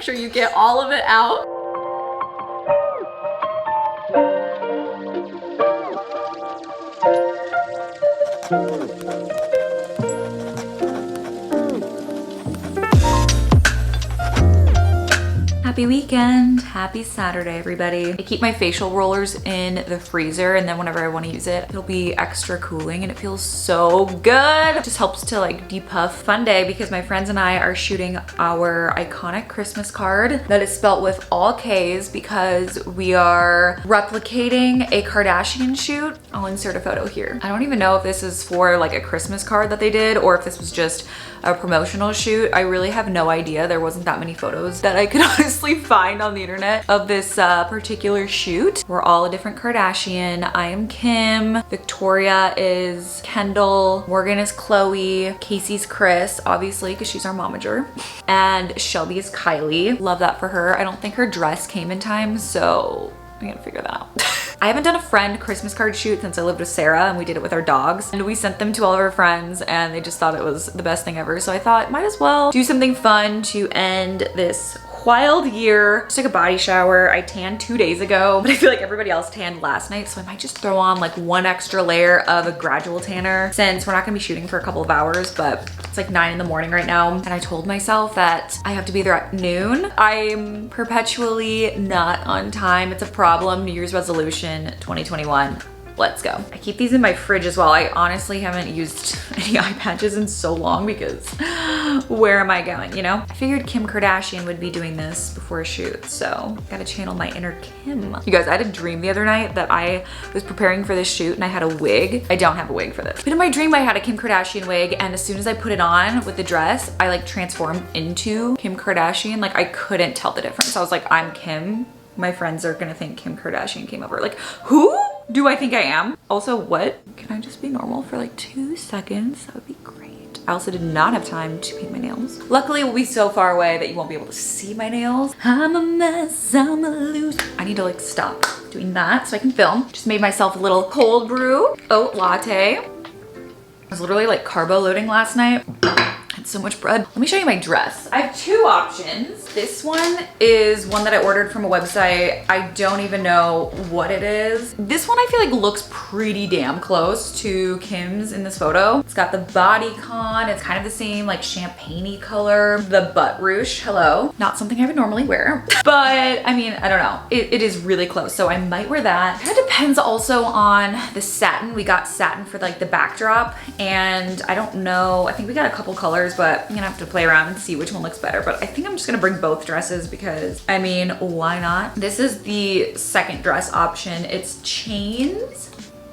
sure you get all of it out. Happy weekend. Happy Saturday, everybody. I keep my facial rollers in the freezer, and then whenever I want to use it, it'll be extra cooling and it feels so good. It just helps to like depuff. Fun day because my friends and I are shooting our iconic Christmas card that is spelt with all K's because we are replicating a Kardashian shoot. I'll insert a photo here. I don't even know if this is for like a Christmas card that they did or if this was just a promotional shoot. I really have no idea. There wasn't that many photos that I could honestly find on the internet of this particular shoot. We're all a different Kardashian. I am Kim, Victoria is Kendall, Morgan is Chloe, Kacey's Kris, obviously because she's our momager, and Shelby is Kylie. Love that for her. I don't think her dress came in time, so I gotta figure that out. I haven't done a friend Christmas card shoot since I lived with Sarah, and we did it with our dogs, and we sent them to all of our friends and they just thought it was the best thing ever. So I thought might as well do something fun to end this wild year. Just took a body shower. I tanned 2 days ago, but I feel like everybody else tanned last night, so I might just throw on like one extra layer of a gradual tanner since we're not gonna be shooting for a couple of hours, but it's like 9 in the morning right now, and I told myself that I have to be there at noon. I'm perpetually not on time. It's a problem. New Year's resolution 2021. Let's go. I keep these in my fridge as well. I honestly haven't used any eye patches in so long because where am I going, you know? I figured Kim Kardashian would be doing this before a shoot, so gotta channel my inner Kim. You guys, I had a dream the other night that I was preparing for this shoot and I had a wig. I don't have a wig for this. But in my dream, I had a Kim Kardashian wig, and as soon as I put it on with the dress, I like transformed into Kim Kardashian. Like I couldn't tell the difference. I was like, I'm Kim. My friends are gonna think Kim Kardashian came over. Like, who do I think I am? Also, what? Can I just be normal for like 2 seconds? That would be great. I also did not have time to paint my nails. Luckily, we'll be so far away that you won't be able to see my nails. I'm a mess, I'm a loser. I need to like stop doing that so I can film. Just made myself a little cold brew oat latte. I was literally like carbo loading last night. Had so much bread. Let me show you my dress. I have 2 options. This one is one that I ordered from a website. I don't even know what it is. This one I feel like looks pretty damn close to Kim's in this photo. It's got the bodycon. It's kind of the same like champagne-y color. The butt ruche, hello. Not something I would normally wear, but I mean, I don't know. It is really close, so I might wear that. It depends also on the satin. We got satin for like the backdrop, and I don't know. I think we got a couple colors, but I'm gonna have to play around and see which one looks better. But I think I'm just gonna bring both dresses because, I mean, why not? This is the second dress option. It's chains.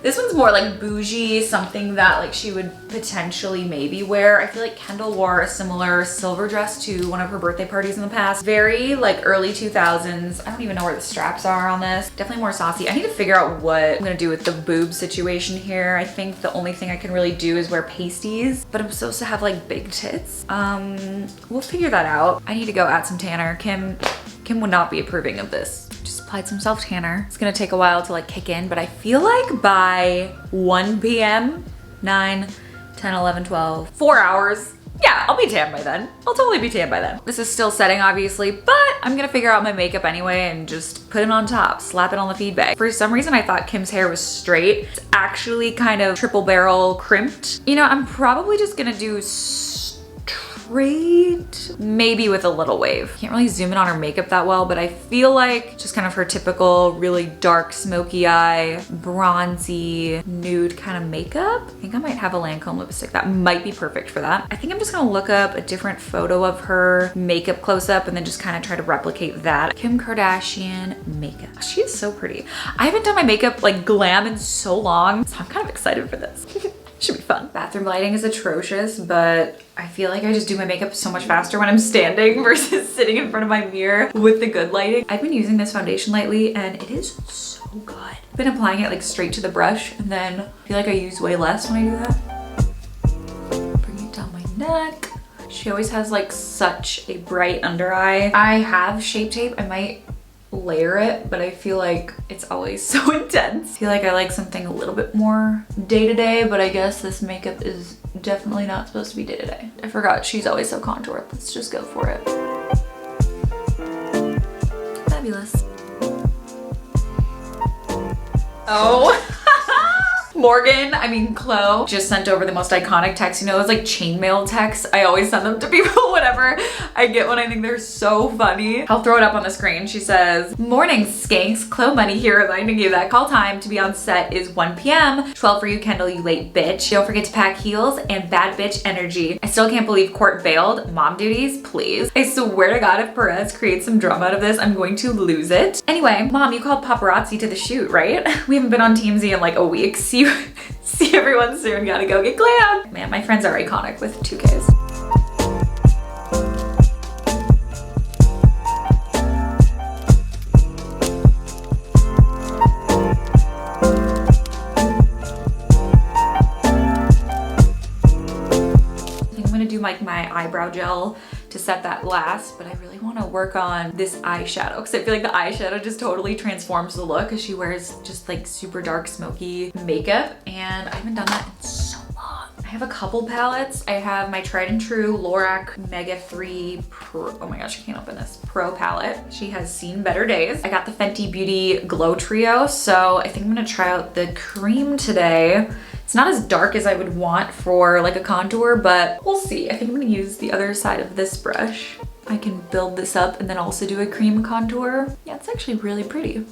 This one's more like bougie, something that like she would potentially maybe wear. I feel like Kendall wore a similar silver dress to one of her birthday parties in the past. Very like early 2000s. I don't even know where the straps are on this. Definitely more saucy. I need to figure out what I'm gonna do with the boob situation here. I think the only thing I can really do is wear pasties, but I'm supposed to have like big tits. We'll figure that out. I need to go add some tanner. Kim would not be approving of this. Just applied some self tanner. It's gonna take a while to like kick in, but I feel like by 1 p.m., 9, 10, 11, 12, 4 hours, yeah, I'll be tan by then. I'll totally be tan by then. This is still setting, obviously, but I'm gonna figure out my makeup anyway and just put it on top, slap it on the feed bag. For some reason, I thought Kim's hair was straight. It's actually kind of triple barrel crimped. You know, I'm probably just gonna do straight, maybe with a little wave. Can't really zoom in on her makeup that well, but I feel like just kind of her typical really dark smoky eye, bronzy, nude kind of makeup. I think I might have a Lancome lipstick that might be perfect for that. I think I'm just gonna look up a different photo of her makeup close up and then just kind of try to replicate that. Kim Kardashian makeup. She is so pretty. I haven't done my makeup like glam in so long, so I'm kind of excited for this. Should be fun. Bathroom lighting is atrocious, but I feel like I just do my makeup so much faster when I'm standing versus sitting in front of my mirror with the good lighting. I've been using this foundation lately and it is so good. I've been applying it like straight to the brush, and then I feel like I use way less when I do that. Bring it down my neck. She always has like such a bright under eye. I have Shape Tape. I might layer it, but I feel like it's always so intense. I feel like I like something a little bit more day-to-day, but I guess this makeup is definitely not supposed to be day-to-day. I forgot she's always so contoured. Let's just go for it. fabulous. Oh. Chloe just sent over the most iconic text. You know, those like chainmail texts? I always send them to people whenever I get one. I think they're so funny. I'll throw it up on the screen. She says, "Morning skanks, Chloe Money here reminding you that call time to be on set is 1 p.m. 12 for you, Kendall, you late bitch. Don't forget to pack heels and bad bitch energy. I still can't believe Court bailed. Mom duties, please. I swear to God, if Perez creates some drama out of this, I'm going to lose it. Anyway, Mom, you called paparazzi to the shoot, right? We haven't been on TMZ in like a week. See everyone soon. Gotta go get glam." Man, my friends are iconic with 2Ks. I think I'm gonna do like my eyebrow gel to set that last, but I really want to work on this eyeshadow because I feel like the eyeshadow just totally transforms the look because she wears just like super dark smoky makeup, and I haven't done that in so long. I have a couple palettes. I have my tried and true Lorac Mega 3 Pro, oh my gosh, I can't open this, Pro palette. She has seen better days. I got the Fenty Beauty Glow Trio, so I think I'm gonna try out the cream today. It's not as dark as I would want for like a contour, but we'll see. I think I'm gonna use the other side of this brush. I can build this up and then also do a cream contour. Yeah, it's actually really pretty.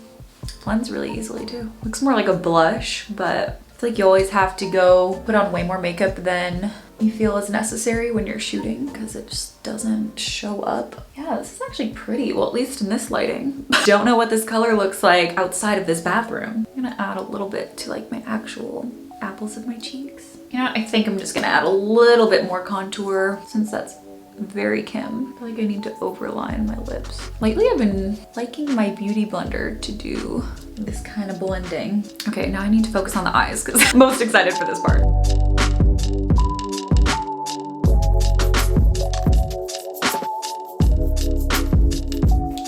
Blends really easily too. Looks more like a blush, but I feel like you always have to go put on way more makeup than you feel is necessary when you're shooting because it just doesn't show up. Yeah, this is actually pretty. Well, at least in this lighting. Don't know what this color looks like outside of this bathroom. I'm gonna add a little bit to like my actual apples of my cheeks. You know, I think I'm just gonna add a little bit more contour since that's very Kim. I feel like I need to overline my lips. Lately I've been liking my beauty blender to do this kind of blending. Okay, now I need to focus on the eyes because I'm most excited for this part.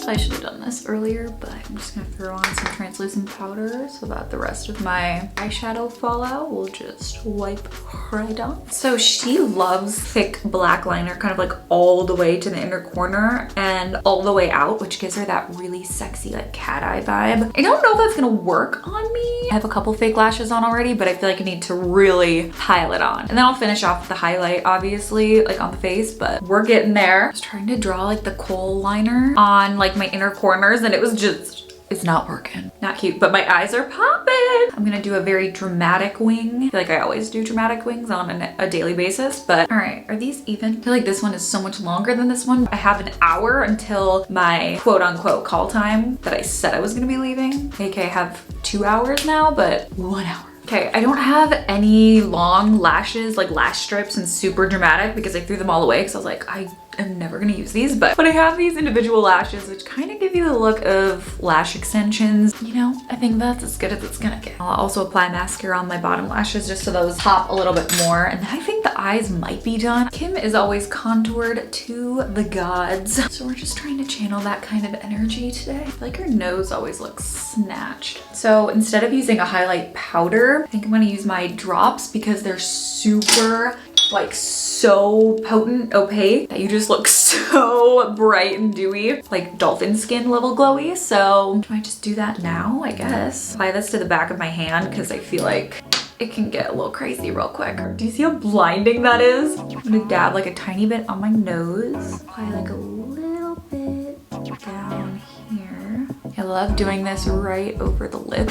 I should have done this earlier, but I'm just gonna throw on some translucent powder so that the rest of my eyeshadow fallout will just wipe right off. So she loves thick black liner, kind of like all the way to the inner corner and all the way out, which gives her that really sexy like cat eye vibe. I don't know if that's gonna work on me. I have a couple fake lashes on already, but I feel like I need to really pile it on. And then I'll finish off with the highlight, obviously, like on the face, but we're getting there. I was trying to draw like the kohl liner on like my inner corners and it was just, it's not working. Not cute, but my eyes are popping. I'm gonna do a very dramatic wing. I feel like I always do dramatic wings on a daily basis, but all right, are these even? I feel like this one is so much longer than this one. I have an hour until my quote unquote call time that I said I was gonna be leaving. Okay, I have 2 hours now, but 1 hour. Okay, I don't have any long lashes, like lash strips and super dramatic because I threw them all away because I was like, I am never gonna use these, but I have these individual lashes which kind of give you the look of lash extensions. You know, I think that's as good as it's gonna get. I'll also apply mascara on my bottom lashes just so those pop a little bit more, and then I think the eyes might be done. Kim is always contoured to the gods, so we're just trying to channel that kind of energy today. I feel like her nose always looks snatched. So instead of using a highlight powder, I think I'm gonna use my drops because they're super like so potent, opaque, that you just look so bright and dewy, like dolphin skin level glowy. So do I just do that now? I guess. Apply this to the back of my hand because I feel like it can get a little crazy real quick. Do you see how blinding that is? I'm gonna dab like a tiny bit on my nose. Apply like a little bit down here. I love doing this right over the lip.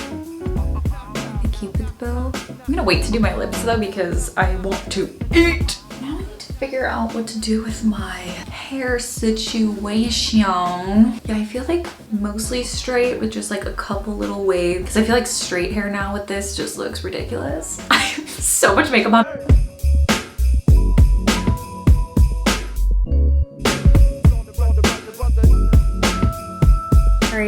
Cupid's bow. I'm gonna wait to do my lips though because I want to eat. Now I need to figure out what to do with my hair situation. Yeah, I feel like mostly straight with just like a couple little waves because I feel like straight hair now with this just looks ridiculous. I have so much makeup on.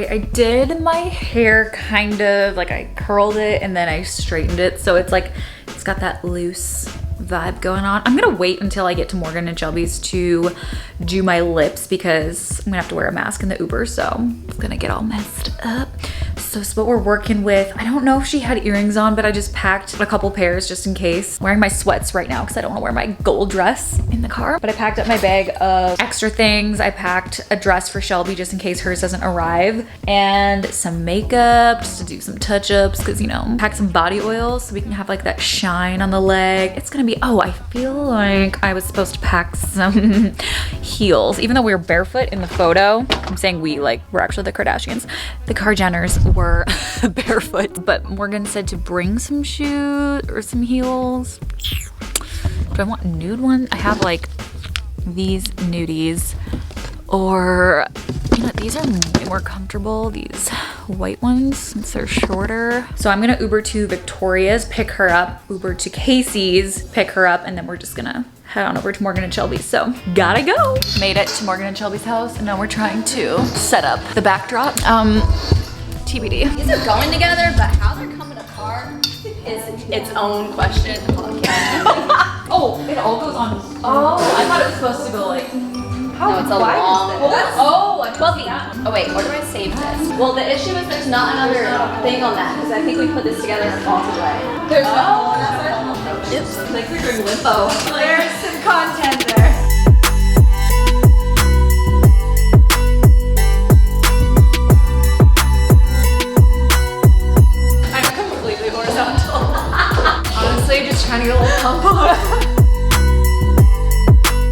I did my hair kind of like I curled it and then I straightened it, so it's like it's got that loose vibe going on. I'm gonna wait until I get to Morgan & Shelby's to do my lips because I'm gonna have to wear a mask in the Uber, so it's gonna get all messed up. So this is what we're working with. I don't know if she had earrings on, but I just packed a couple pairs just in case. I'm wearing my sweats right now because I don't want to wear my gold dress in the car. But I packed up my bag of extra things. I packed a dress for Shelby just in case hers doesn't arrive, and some makeup just to do some touch-ups because, you know, pack some body oil so we can have like that shine on the leg. It's gonna be, oh, I feel like I was supposed to pack some heels. Even though we were barefoot in the photo, I'm saying we, like we're actually the Kardashians. The Kar-Jenners were barefoot, but Morgan said to bring some shoes or some heels. Do I want nude ones? I have like these nudies, or you know, these are way more comfortable, these white ones, since they're shorter. So I'm gonna Uber to Victoria's, pick her up, Uber to Kacey's, pick her up, and then we're just gonna head on over to Morgan and Shelby's. So gotta go. Made it to Morgan and Shelby's house, and now we're trying to set up the backdrop. TBD. These are going together, but how they're coming apart is its own question. Oh, it all goes on. Oh, I thought it was supposed to go like. No, it's a long. Oh, I Fluffy. Oh wait, where do I save this? Well, the issue is there's not another thing on that because I think we put this together and it falls away. There's oops, like we're doing limbo. There's some content there. I'm completely horizontal. Honestly, just trying to get a little pump on.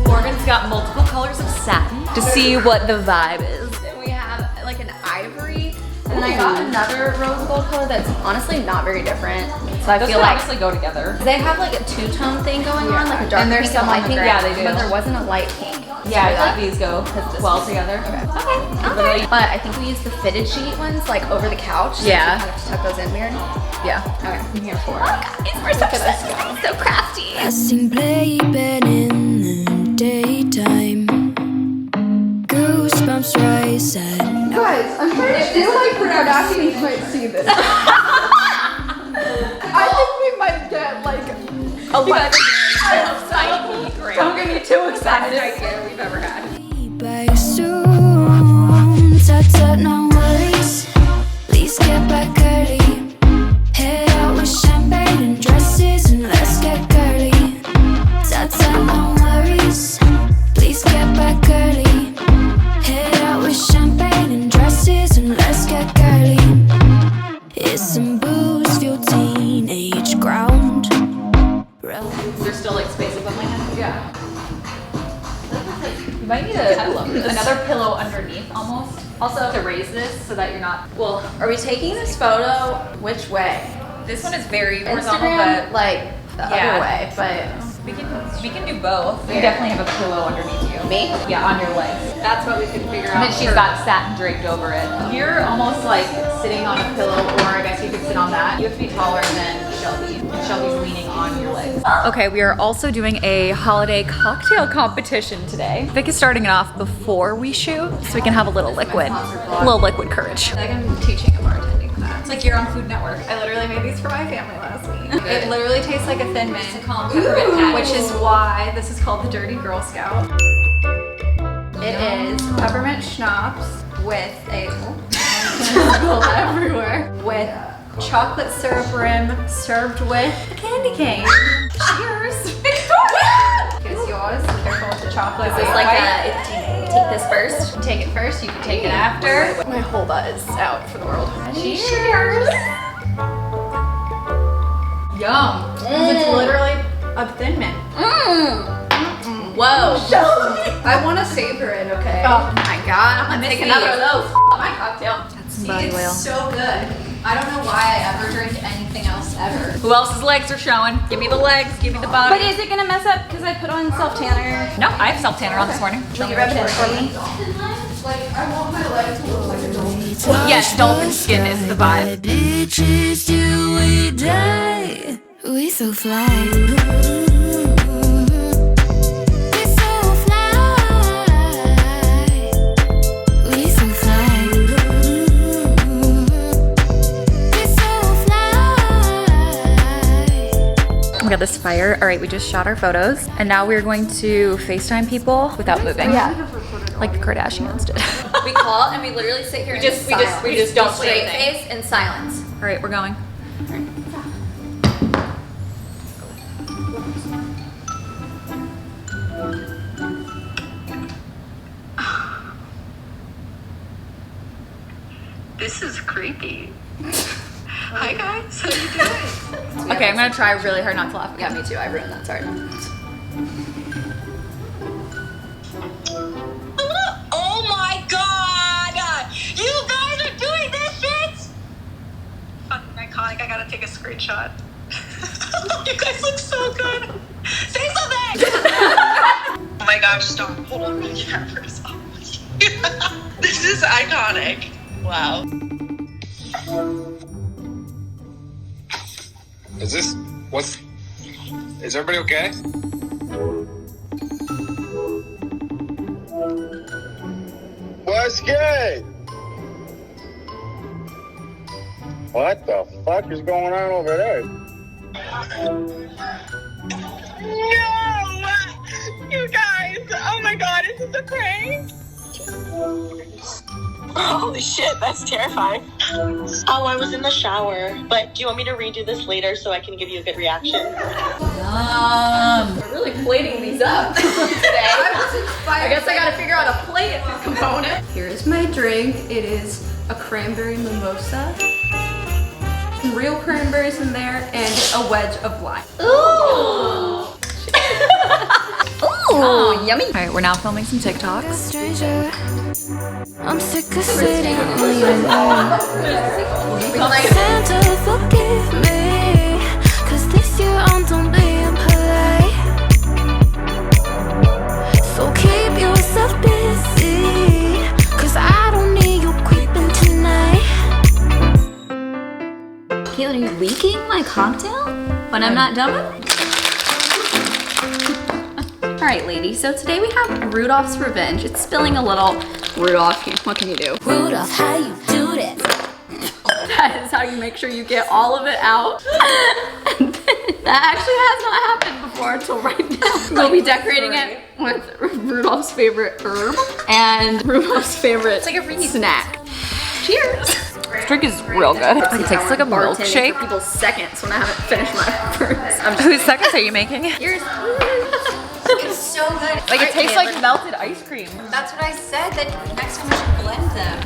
Morgan's got multiple colors of satin to see what the vibe is. And we have like an ivory, and I got another rose gold color that's honestly not very different. So I Those feel like honestly go together. they have like a two-tone thing going on, like a dark And there's pink some and a light on the pink. ground. Yeah, they do. But there wasn't a light pink. Yeah, I So thought these go well together. Okay. But I think we used the fitted sheet ones like over the couch. So Yeah. we kind of have to tuck those in weird. Yeah. Okay, I'm here for it. Guys, we're so crafty. Passing playpen in the daytime. Goosebumps rise at night. Guys, I'm trying to feel like Kardashians might see this. I think we might get like a lot. Don't get me too excited. Best idea we've ever had. Back soon. Tut tut, no worries. Please get back early. Head out with champagne and dresses and let's get girly. Tut tut, no worries. Please get back early. Head out with champagne and dresses and let's get girly. Here's some booze, fuel teenage ground. There's still like space above my head. Yeah. You might need another pillow underneath almost. Also to raise this so that you're not. Well, Are we taking this photo which way? this one is very horizontal, Instagram, but like the Yeah. other way, but we can do both. You definitely have a pillow underneath you. me? Yeah, on your legs. That's what we could figure And out. then she's got satin draped over it. You're almost like sitting on a pillow, or I guess you could sit on that. You have to be taller than Shelby. Shelby's leaning on your legs. Okay, we are also doing a holiday cocktail competition today. Vic is starting it off before we shoot, so we can have a little liquid courage. Like I'm teaching a bartending class. It's like you're on Food Network. I literally made these for my family last week. It literally tastes like a Thin Mint, which is why this is called the Dirty Girl Scout. It is peppermint schnapps with a everywhere with chocolate syrup rim served with candy cane. Cheers, Victoria! Here's yours. Careful with the chocolate. Is this like take this first? Take it first, you can take it after. My whole butt is out for the world. Cheers! Yum. It's literally a Thin Mint. Whoa. I want to savor it, okay? Oh my god, I'm gonna take another of those. My cocktail. Some body It's oil. so good. I don't know why I ever drink anything else ever. Who else's legs are showing? Give me the legs, give me the body. But is it gonna mess up because I put on self tanner? No, I have self-tanner on this morning. Will you rub it in for me? Like I want my legs to look like a dolphin. Yes, dolphin skin is the vibe. Bitches till we die. We so fly. We got this fire. All right, we just shot our photos, and now we're going to FaceTime people without moving. Yeah. Like the Kardashians did. We call and we literally sit here We just don't say straight anything. face in silence. All right, we're going. This is creepy. Hi guys, how you doing? Okay, I'm gonna try really hard not to laugh. Yeah, me too. I ruined that. Sorry. Oh my god! You guys are doing this shit! Fucking iconic, I gotta take a screenshot. You guys look so good. Say something! Oh my gosh, stop. Hold on, my camera's off. This is iconic. Wow. Is everybody okay? What's good? What the fuck is going on over there? No! You guys! Oh my god, is this a prank? Holy shit, that's terrifying. Oh, I was in the shower. But do you want me to redo this later so I can give you a good reaction? We're really plating these up today. I guess I gotta figure out a plate component. Here's my drink. It is a cranberry mimosa. Some real cranberries in there and a wedge of lime. Ooh! Ooh, yummy. All right, we're now filming some TikToks. Stranger, I'm sick of sitting on your mind. Santa, forgive me, 'cause this year I'm done being polite. So keep yourself busy, 'cause I don't need you creeping tonight. Caitlin, are you leaking my cocktail when I'm not done with it? All right, ladies, so today we have Rudolph's Revenge. It's spilling a little. Rudolph, what can you do? Rudolph, how you do this? That is how you make sure you get all of it out. That actually has not happened before until right now. We'll be decorating it with Rudolph's favorite herb and Rudolph's favorite snack. Cheers. This drink is real good. It tastes like a milkshake. For people's seconds when I haven't finished my first. Whose seconds are you making? Yours. It's so good. Like it tastes like melted ice cream. That's what I said, that next time we should blend them.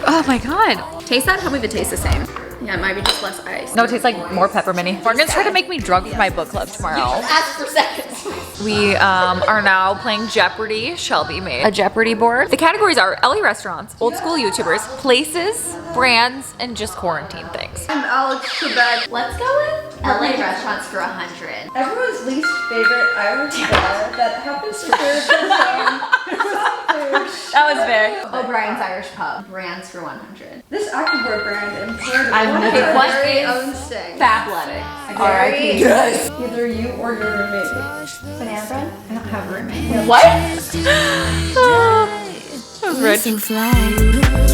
Oh my god. Taste that? Tell me if it tastes the same. Yeah, it might be just less ice. No, it tastes like more pepperminty. Morgan's trying to make me drunk for my book club tomorrow. Ask for seconds. We are now playing Jeopardy. Shelby made a Jeopardy board. The categories are LA restaurants, old school YouTubers, places, brands, and just quarantine things. I'm Alex Quebec. Let's go with LA restaurants for 100. Everyone's least favorite Irish bar that happens to serve That was big. O'Brien's Irish Pub. Brands for 100. this Aquabar brand imported I've never- our What very is own sting. Fabletics. Very- Either you or your roommate. Banana bread? I don't have a roommate. What? That was rich. Fly.